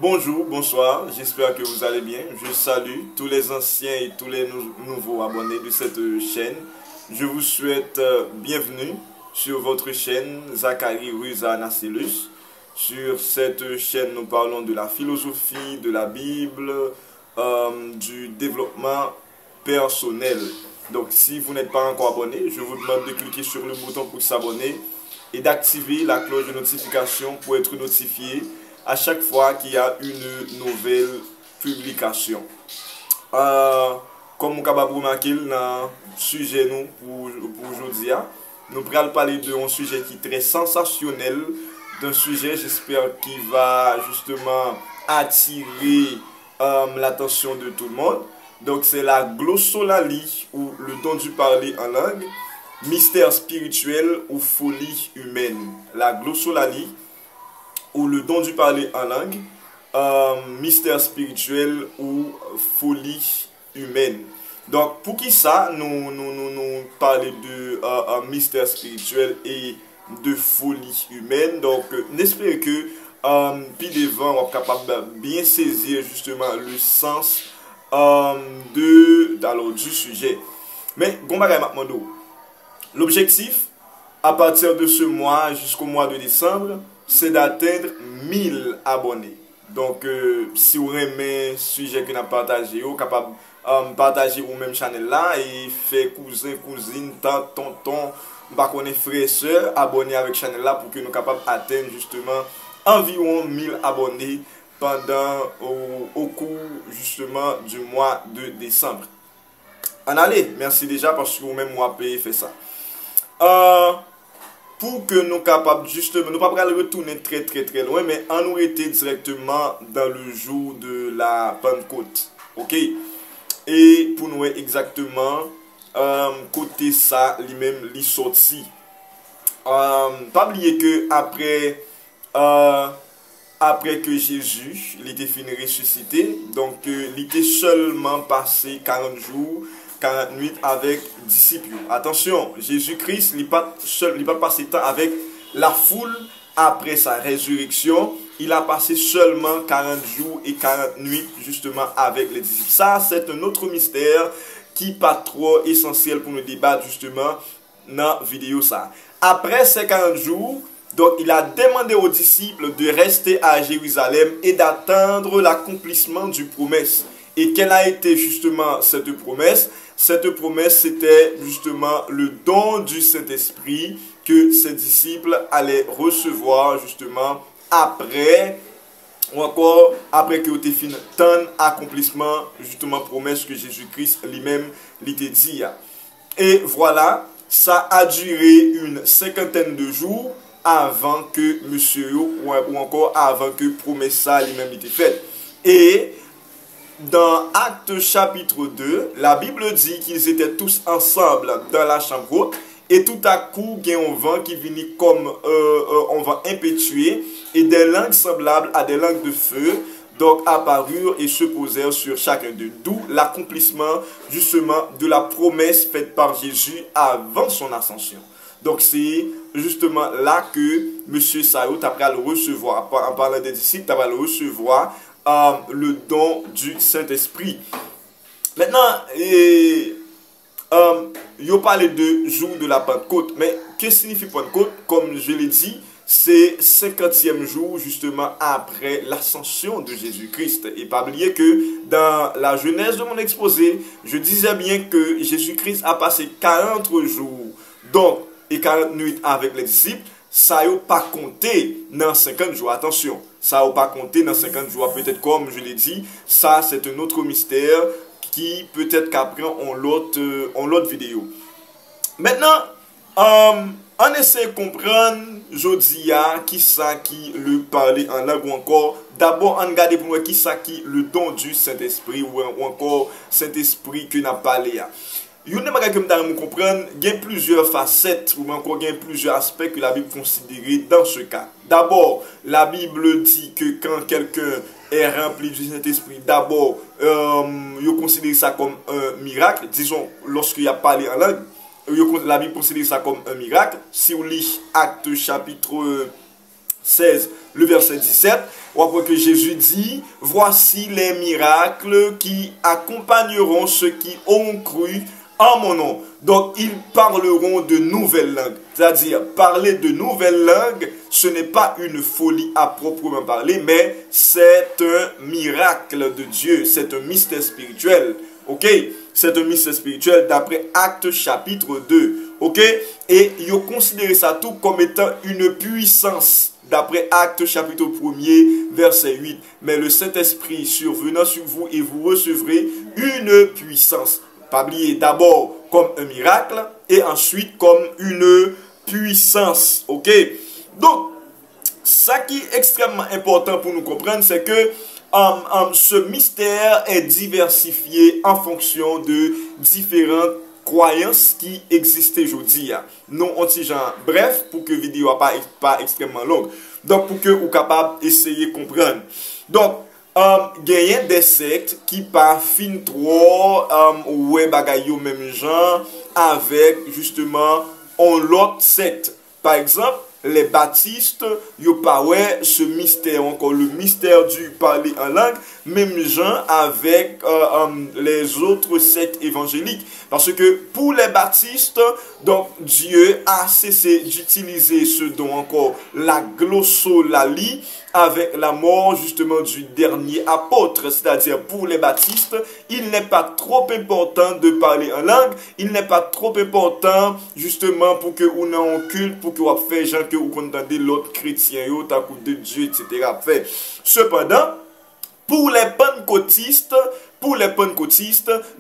Bonjour, bonsoir, j'espère que vous allez bien. Je salue tous les anciens et tous les nouveaux abonnés de cette chaîne. Je vous souhaite bienvenue sur votre chaîne Zachary Ruza Nasilus. Sur cette chaîne, nous parlons de la philosophie, de la Bible, du développement personnel. Donc, si vous n'êtes pas encore abonné, je vous demande de cliquer sur le bouton pour s'abonner et d'activer la cloche de notification pour être notifié à chaque fois qu'il y a une nouvelle publication. Comme vous avez remarqué dans le sujet pour aujourd'hui, nous allons parler d'un sujet qui est très sensationnel, d'un sujet j'espère qui va justement attirer l'attention de tout le monde. Donc c'est la glossolalie ou le don du parler en langue, mystère spirituel ou folie humaine. La glossolalie ou le don du parler en langue, mystère spirituel ou folie humaine. Donc, pour qui ça, nous parler de mystère spirituel et de folie humaine. Donc, n'espère que, puis devant, on est capable de bien saisir justement le sens du sujet. Mais, l'objectif, à partir de ce mois jusqu'au mois de décembre, c'est d'atteindre 1000 abonnés. Donc, si vous aimez ce sujet que nous avons partagé, vous êtes capable de partager ou même channel là et faire cousin, cousine, tante, tonton, frère, soeur, abonner avec channel là pour que nous soyons capables d'atteindre justement environ 1000 abonnés pendant au cours justement du mois de décembre. En allez, merci déjà parce que vous-même vous avez fait ça. Pour que nous capables justement, nous ne pouvons pas retourner très loin, mais en nous était directement dans le jour de la Pentecôte. Ok? Et pour nous exactement, côté ça, lui-même, lui sorti. Pas oublier que après que Jésus, il était fini ressuscité, donc il était seulement passé 40 jours, 40 nuits avec disciples. Attention, Jésus-Christ, il n'a pas passé temps avec la foule après sa résurrection. Il a passé seulement 40 jours et 40 nuits justement avec les disciples. Ça, c'est un autre mystère qui n'est pas trop essentiel pour nous débattre justement dans la vidéo. Ça. Après ces 40 jours, donc il a demandé aux disciples de rester à Jérusalem et d'attendre l'accomplissement du promesse. Et quelle a été justement cette promesse? Cette promesse, c'était justement le don du Saint-Esprit que ses disciples allaient recevoir justement après, ou encore après que vous fini tant accomplissement, justement promesse que Jésus-Christ lui-même l'était dit. Et voilà, ça a duré une cinquantaine de jours avant que monsieur, ou encore avant que promesse ça lui-même était faite. Et dans Actes chapitre 2, la Bible dit qu'ils étaient tous ensemble dans la chambre haute et tout à coup, il y a un vent qui vient comme un vent impétueux et des langues semblables à des langues de feu donc apparurent et se posèrent sur chacun d'eux. D'où l'accomplissement justement de la promesse faite par Jésus avant son ascension. Donc c'est justement là que M. Saoud, après le recevoir, en parlant des disciples, après le recevoir le don du Saint-Esprit. Maintenant, il parle de jour de la Pentecôte. Mais que signifie Pentecôte? Comme je l'ai dit, c'est 50e jour justement après l'ascension de Jésus-Christ. Et pas oublier que dans la genèse de mon exposé, je disais bien que Jésus-Christ a passé 40 jours donc, et 40 nuits avec les disciples. Ça n'a pas compté dans 50 jours. Attention, ça n'a pas compté dans 50 jours. Peut-être comme je l'ai dit, ça c'est un autre mystère qui peut-être qu'après on l'autre vidéo. Maintenant, on essaie de comprendre Jodia qui ça qui le parler en langue ou encore d'abord on regarde pour moi qui ça qui le don du Saint-Esprit ou encore Saint-Esprit que n'a parlé. Il y a comprendre, il y a plusieurs facettes ou encore il y a plusieurs aspects que la Bible considère dans ce cas. D'abord, la Bible dit que quand quelqu'un est rempli du Saint-Esprit, d'abord, il considère ça comme un miracle. Disons, lorsqu'il a parlé en langue, la Bible considère ça comme un miracle. Si on lit Actes chapitre 16, le verset 17, on voit que Jésus dit, voici les miracles qui accompagneront ceux qui auront cru en mon nom. Donc, ils parleront de nouvelles langues. C'est-à-dire, parler de nouvelles langues, ce n'est pas une folie à proprement parler, mais c'est un miracle de Dieu. C'est un mystère spirituel. Ok? C'est un mystère spirituel d'après Actes chapitre 2. Ok? Et ils ont considéré ça tout comme étant une puissance. D'après Actes chapitre 1er, verset 8. Mais le Saint-Esprit survenant sur vous et vous recevrez une puissance. Pas oublier d'abord comme un miracle et ensuite comme une puissance. Ok? Donc, ça qui est extrêmement important pour nous comprendre, c'est que ce mystère est diversifié en fonction de différentes croyances qui existent aujourd'hui. Non, anti-genre. Bref, pour que la vidéo ne soit pas extrêmement longue. Donc, pour que vous soyez capable d'essayer de comprendre. Donc, il y a des sectes qui pas fin trop ouais bagay yo même genre avec justement l'autre secte. Par exemple, les baptistes, yo pas ouais ce mystère encore le mystère du parler en langue, même gens avec les autres sectes évangéliques. Parce que pour les baptistes, donc Dieu a cessé d'utiliser ce dont encore la glossolalie avec la mort justement du dernier apôtre. C'est-à-dire pour les baptistes, il n'est pas trop important de parler en langue, il n'est pas trop important justement pour que on ait un culte, pour que vous fait gens que vous entendez l'autre chrétien, ta coup de Dieu, etc. Cependant, pour les pentecôtistes,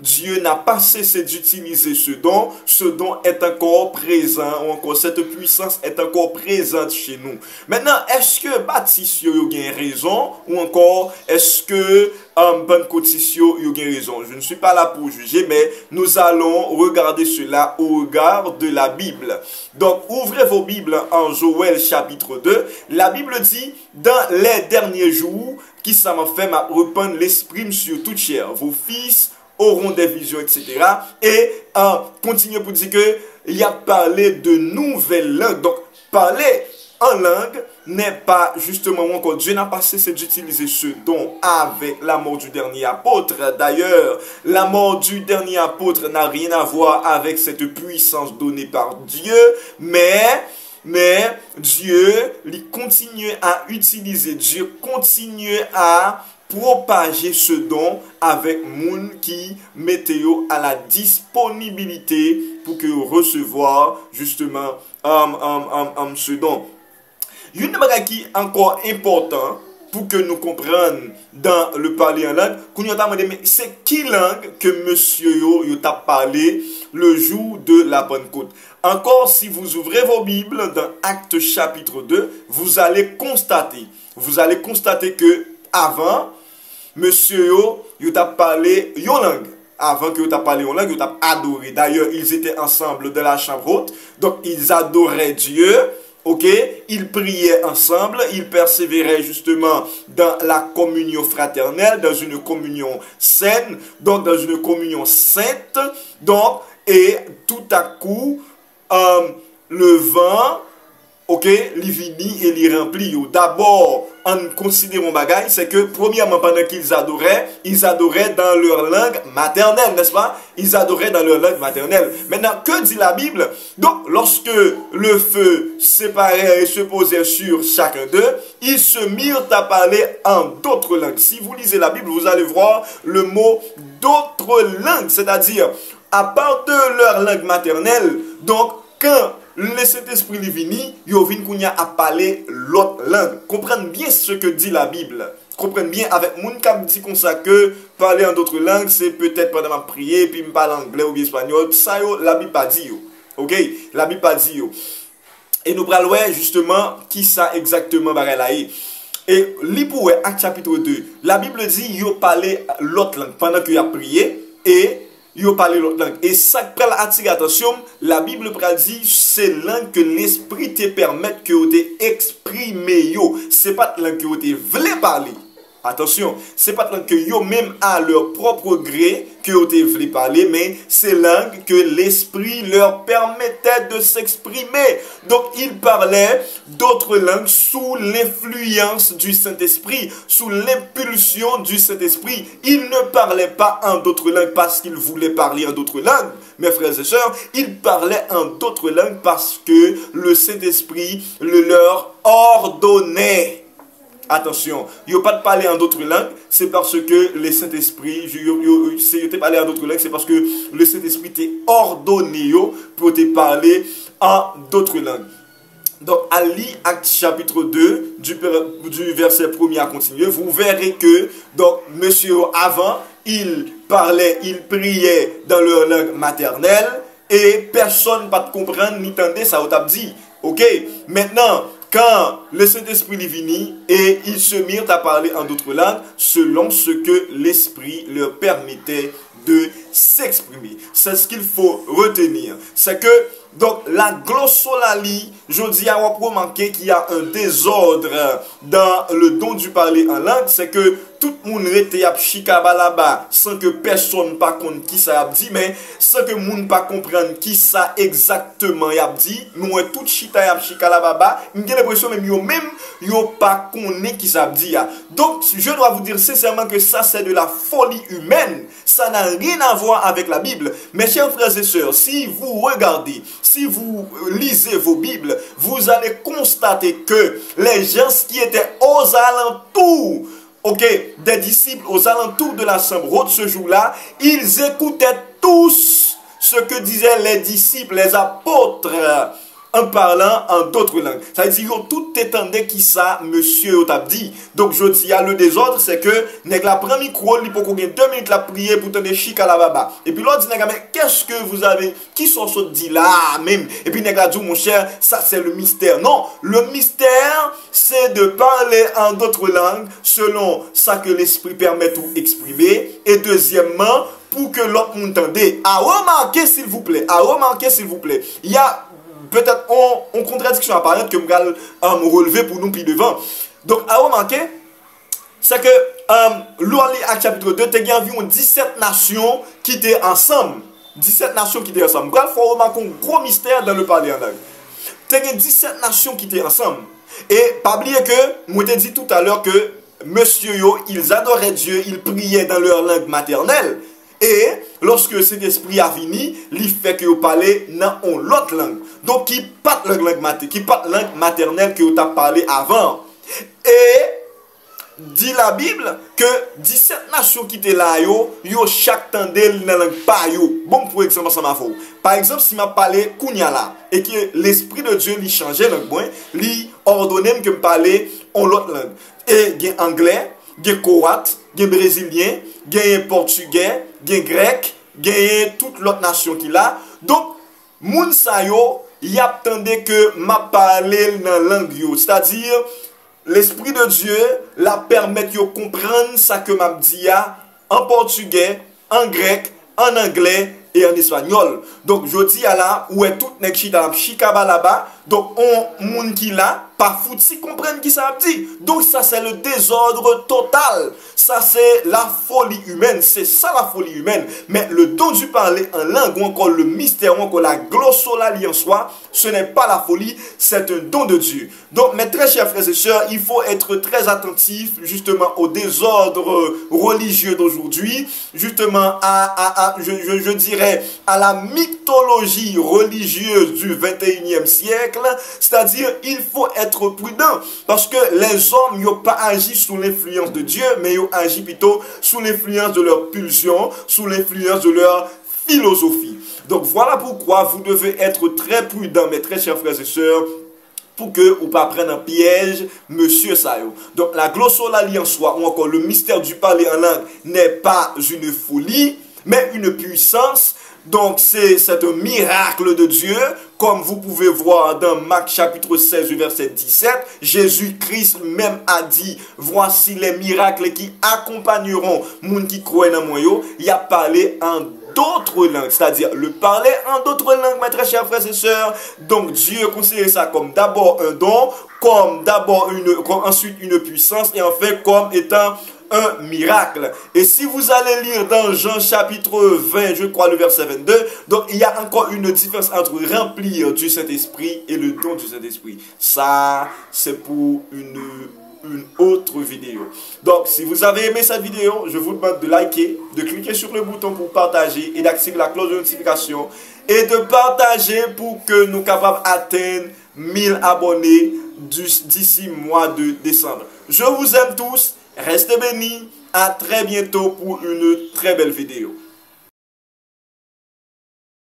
Dieu n'a pas cessé d'utiliser ce don. Ce don est encore présent, ou encore cette puissance est encore présente chez nous. Maintenant, est-ce que baptiste yo gen raison, ou encore est-ce que pentecôtiste yo gen raison? Je ne suis pas là pour juger, mais nous allons regarder cela au regard de la Bible. Donc, ouvrez vos Bibles en Joël chapitre 2. La Bible dit, dans les derniers jours, qui ça m'a fait reprendre l'esprit sur toute chair. Vos fils auront des visions, etc. Et continue pour dire que il a parlé de nouvelles langues. Donc, parler en langue n'est pas justement encore Dieu n'a pas cessé d'utiliser ce don avec la mort du dernier apôtre. D'ailleurs, la mort du dernier apôtre n'a rien à voir avec cette puissance donnée par Dieu, mais Dieu il continue à utiliser, Dieu continue à propager ce don avec moun qui mettait à la disponibilité pour que recevoir justement ce don. Une chose qui est encore important pour que nous comprenions dans le parler en langue, c'est qui langue que monsieur yo t'a parlé le jour de la Pentecôte. Encore, si vous ouvrez vos Bibles dans Actes chapitre 2, vous allez constater que avant, monsieur yo t'a parlé yon langue. Avant que yo t'a parlé yon langue, yo t'a adoré. D'ailleurs, ils étaient ensemble dans la chambre haute, donc ils adoraient Dieu. Ok, ils priaient ensemble, ils persévéraient justement dans la communion fraternelle, dans une communion saine, donc dans une communion sainte. Donc, et tout à coup, le vent, ok, li vini et li rempli. D'abord, en considérant bagaille, c'est que premièrement, pendant qu'ils adoraient dans leur langue maternelle, n'est-ce pas? Ils adoraient dans leur langue maternelle. Maintenant, que dit la Bible? Donc, lorsque le feu séparait et se posait sur chacun d'eux, ils se mirent à parler en d'autres langues. Si vous lisez la Bible, vous allez voir le mot d'autres langues, c'est-à-dire à part de leur langue maternelle. Donc, quand le Saint-Esprit est venu, il vient à parler l'autre langue. Comprenez bien ce que dit la Bible. Comprenez bien avec mon qui dit comme ça que parler en d'autres langues, c'est peut-être pendant ma prière, puis me parler anglais ou bien espagnol. Ça, la Bible pas dit. Ok? La Bible pas dit. Et nous parlons justement qui ça exactement là. Et l'ipoué, Acte chapitre 2, la Bible dit il parlait l'autre langue pendant qu'il a prié et yo parler l'autre langue. Et ça prend attention, la Bible dit c'est langue que l'esprit te permet que tu exprimer yo. C'est pas langue que tu voulais parler. Attention, c'est pas langue que yo même à leur propre gré que yo te voulu parler, mais c'est langue que l'esprit leur permettait de s'exprimer. Donc ils parlaient d'autres langues sous l'influence du Saint-Esprit, sous l'impulsion du Saint-Esprit. Ils ne parlaient pas en d'autres langues parce qu'ils voulaient parler en d'autres langues. Mes frères et sœurs, ils parlaient en d'autres langues parce que le Saint-Esprit le leur ordonnait. Attention, il n'y a pas de parler en d'autres langues, c'est parce que le Saint-Esprit, si tu parler en d'autres langues, c'est parce que le Saint-Esprit t'a ordonné pour te parler en d'autres langues. Donc, à lire Actes chapitre 2, du verset 1er à continuer, vous verrez que, donc, monsieur, avant, il parlait, il priait dans leur langue maternelle, et personne ne peut comprendre ni entendre ça, on t'a dit. Ok? Maintenant, quand le Saint-Esprit est venu et ils se mirent à parler en d'autres langues selon ce que l'Esprit leur permettait de s'exprimer. C'est ce qu'il faut retenir. C'est que, donc, la glossolalie, je dis à remarquer qu'il y a un désordre dans le don du parler en langue, c'est que tout le monde était à chikabalaba sans que personne ne compte qui ça a dit, mais sans que le monde pas comprendre qui ça exactement a dit, nous tout chita à chikalababa, j'ai l'impression même yo pas connaît qui ça a dit. Donc je dois vous dire sincèrement que ça c'est de la folie humaine, ça n'a rien à voir avec la Bible. Mes chers frères et sœurs, si vous regardez, si vous lisez vos Bibles, vous allez constater que les gens qui étaient aux alentours, ok, des disciples aux alentours de la chambre de ce jour-là, ils écoutaient tous ce que disaient les disciples, les apôtres, en parlant en d'autres langues. Ça veut dire que tout étendait qui ça, monsieur t'a dit. Donc je dis, le désordre, c'est que nèg la prend micro, il faut qu'on ait 2 minutes la prière pour tendre chic à la baba. Et puis l'autre dit, mais qu'est-ce que vous avez, qui sont ce dit là même? Et puis nèg la dit, mon cher, ça c'est le mystère. Non, le mystère, c'est de parler en d'autres langues selon ça que l'esprit permet de exprimer. Et deuxièmement, pour que l'autre monde entende. À remarquer s'il vous plaît, il y a peut-être en contradiction apparente que je vais me relever pour nous puis devant. Donc, à remarquer, c'est que l'Ouali Acte chapitre 2, il y a environ 17 nations qui étaient ensemble. 17 nations qui étaient ensemble. Il faut remarquer un gros mystère dans le parler en langue. Il y a 17 nations qui étaient ensemble. Et pas oublier que, moi je dit tout à l'heure que monsieur yo, ils adoraient Dieu, ils priaient dans leur langue maternelle. Et lorsque cet esprit a venu, il fait que vous parlez dans l'autre langue. Donc, qui pas la langue maternelle que vous avez parlé avant. Et dit la Bible que 17 nations qui étaient là, yo chaque tendait dans la langue pas yo. Bon, pour exemple, ça m'a fait. Par exemple, si m'a parlé Kounyala et que l'esprit de Dieu lui changeait langue, lui ordonnait que me parler en l'autre langue. Et il y a anglais, il y a croate, il y a brésilien, il y a portugais, il y a grec, il y a toute l'autre nation qui là. Donc, moun sa yo, y attendait que m'a parlé dans la langue yo. C'est-à-dire, l'esprit de Dieu la permet de comprendre ça que m'a dit en portugais, en grec, en anglais et en espagnol. Donc, je dis à là, où est tout nek chita chikaba là-bas. Donc, on moun qui là, pas fouti comprendre qui ça dit. Donc, ça c'est le désordre total. Ça c'est la folie humaine. C'est ça la folie humaine. Mais le don du parler en langue, ou encore le mystère, ou encore la glossolalie en soi, ce n'est pas la folie, c'est un don de Dieu. Donc, mes très chers frères et sœurs, il faut être très attentif justement au désordre religieux d'aujourd'hui, justement je dirais à la mythologie religieuse du 21e siècle. C'est-à-dire, il faut être prudent parce que les hommes n'ont pas agi sous l'influence de Dieu, mais ils ont agi plutôt sous l'influence de leur pulsion, sous l'influence de leur philosophie. Donc voilà pourquoi vous devez être très prudent, mes très chers frères et sœurs, pour que vous ne pas prendre un piège, monsieur Sayo. Donc la glossolalie en soi, ou encore le mystère du parler en langue, n'est pas une folie, mais une puissance. Donc c'est un miracle de Dieu, comme vous pouvez voir dans Marc chapitre 16, verset 17. Jésus-Christ même a dit, voici les miracles qui accompagneront les gens qui croient dans moi. Il a parlé en d'autres langues, c'est-à-dire le parler en d'autres langues, mes très chers frères et sœurs. Donc Dieu considère ça comme d'abord un don, comme ensuite une puissance, et en fait comme étant un miracle. Et si vous allez lire dans Jean chapitre 20, je crois le verset 22, donc il y a encore une différence entre remplir du Saint-Esprit et le don du Saint-Esprit. Ça, c'est pour une autre vidéo. Donc, si vous avez aimé cette vidéo, je vous demande de liker, de cliquer sur le bouton pour partager et d'activer la cloche de notification et de partager pour que nous capables d'atteindre 1000 abonnés d'ici mois de décembre. Je vous aime tous. Restez bénis, à très bientôt pour une très belle vidéo.